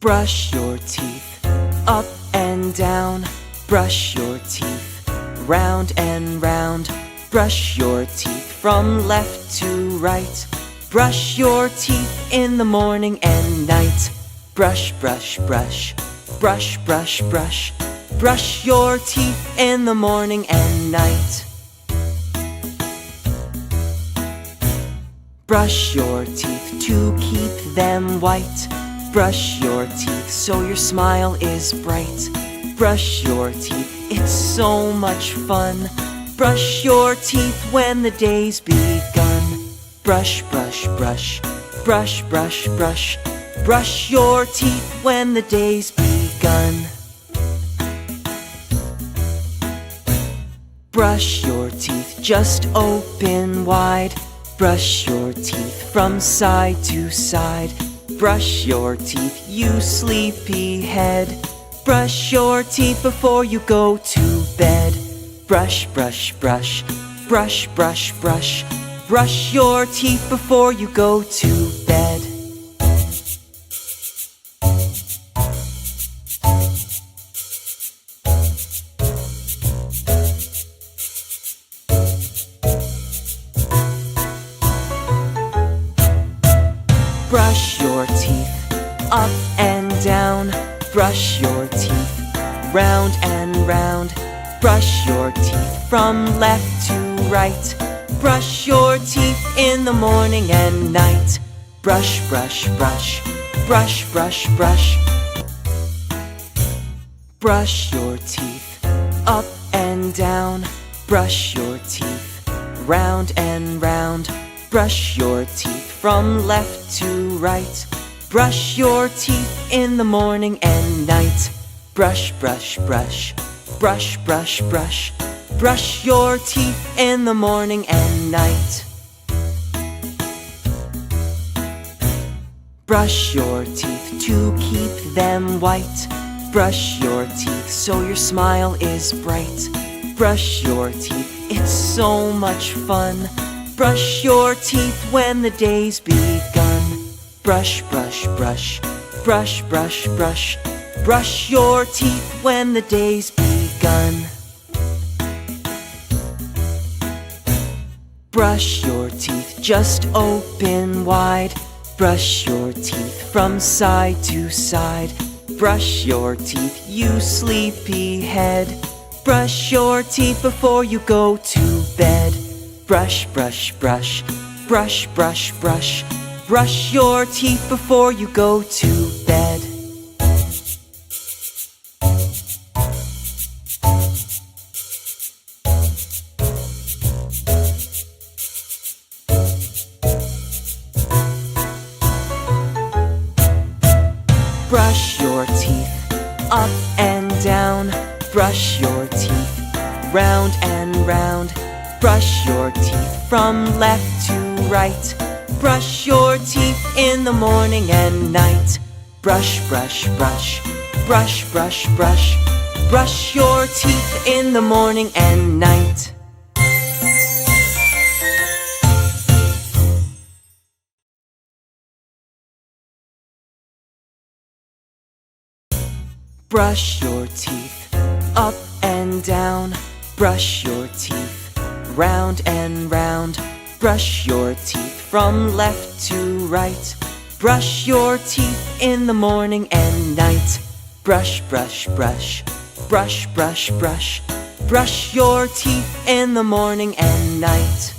Brush your teeth, up and down. Brush your teeth, round and round. Brush your teeth from left to right. Brush your teeth in the morning and night. Brush, brush, brush, brush, brush, brush. Brush your teeth in the morning and night. Brush your teeth to keep them white. Brush your teeth so your smile is bright. Brush your teeth, it's so much fun. Brush your teeth when the day's begun. Brush, brush, brush, brush, brush, brush. Brush your teeth when the day's begun. Brush your teeth, just open wide. Brush your teeth from side to side. Brush your teeth, you sleepy head. Brush your teeth before you go to bed. Brush, brush, brush, brush, brush, brush. Brush your teeth before you go to bed. Brush your teeth, up and down. Brush your teeth, round and round. Brush your teeth from left to right. Brush your teeth in the morning and night. Brush, brush, brush, brush, brush, brush. Brush your teeth, up and down. Brush your teeth, round and round. Brush your teeth from left to right. Brush your teeth in the morning and night. Brush, brush, brush, brush, brush, brush. Brush your teeth in the morning and night. Brush your teeth to keep them white. Brush your teeth so your smile is bright. Brush your teeth, it's so much fun. Brush your teeth when the day's begun. Brush, brush, brush, brush, brush, brush. Brush your teeth when the day's begun. Brush your teeth, just open wide. Brush your teeth from side to side. Brush your teeth, you sleepy head. Brush your teeth before you go to bed. Brush, brush, brush, brush, brush, brush. Brush your teeth before you go to bed. Brush your teeth, up and down. Brush your teeth, round and round. Brush your teeth from left to right. Brush your teeth in the morning and night. Brush, brush, brush, brush, brush, brush. Brush your teeth in the morning and night. Brush your teeth, up and down. Brush your teeth, round and round. Brush your teeth from left to right. Brush your teeth in the morning and night. Brush, brush, brush, brush, brush, brush. Brush your teeth in the morning and night.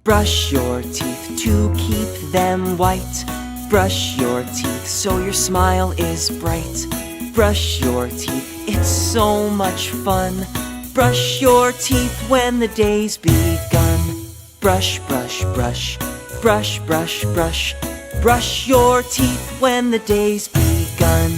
Brush your teeth to keep them white. Brush your teeth so your smile is bright. Brush your teeth, it's so much fun. Brush your teeth when the day's begun. Brush, brush, brush, brush, brush, brush. Brush your teeth when the day's begun.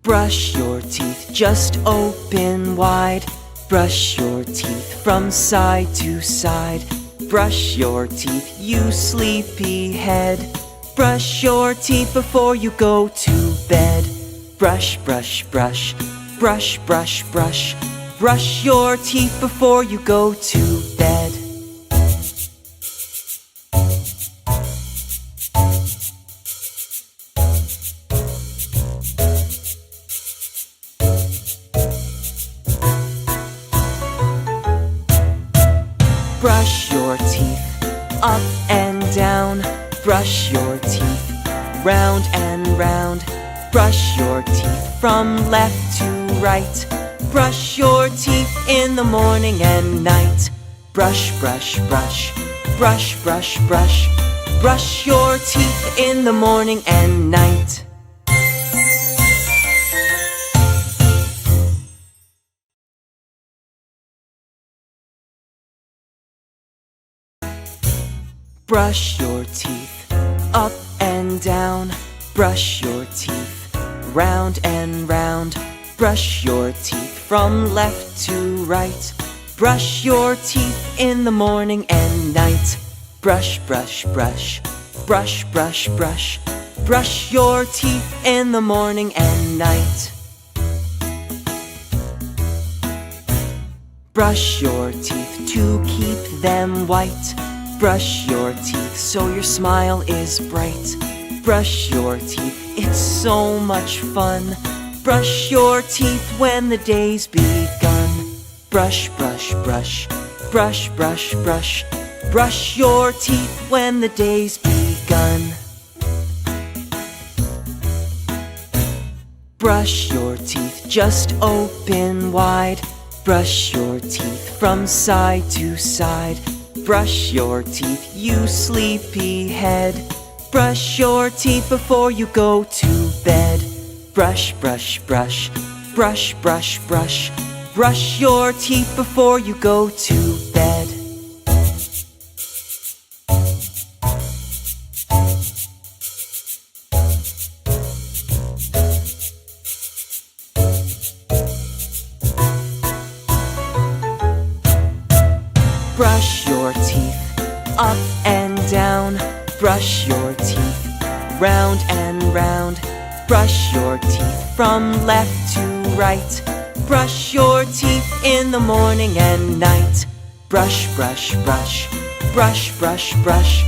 Brush your teeth, just open wide. Brush your teeth from side to side. Brush your teeth, you sleepy head. Brush your teeth before you go to bed. Brush, brush, brush, brush, brush, brush. Brush your teeth before you go to bed. Brush your teeth up and down. Brush your teeth round and round. Brush your teeth from left to right. Brush your teeth in the morning and night. Brush, brush, brush. Brush, brush, brush. Brush your teeth in the morning and night. Brush your teeth up and down. Brush your teeth round and round. Brush your teeth from left to right. Brush your teeth in the morning and night. Brush, brush, brush. Brush, brush, brush. Brush your teeth in the morning and night. Brush your teeth to keep them white. Brush your teeth so your smile is bright. Brush your teeth, it's so much fun. Brush your teeth when the day's begun. Brush, brush, brush. Brush, brush, brush. Brush your teeth when the day's begun. Brush your teeth, just open wide. Brush your teeth from side to side. Brush your teeth, you sleepy head. Brush your teeth before you go to bed. Brush, brush, brush. Brush, brush, brush. Brush your teeth before you go to bed. Brush your teeth up and down. Brush your teeth round and round. Brush your teeth from left to right. Brush your teeth in the morning and night. Brush, brush, brush. Brush, brush, brush.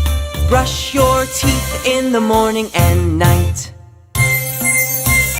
Brush your teeth in the morning and night.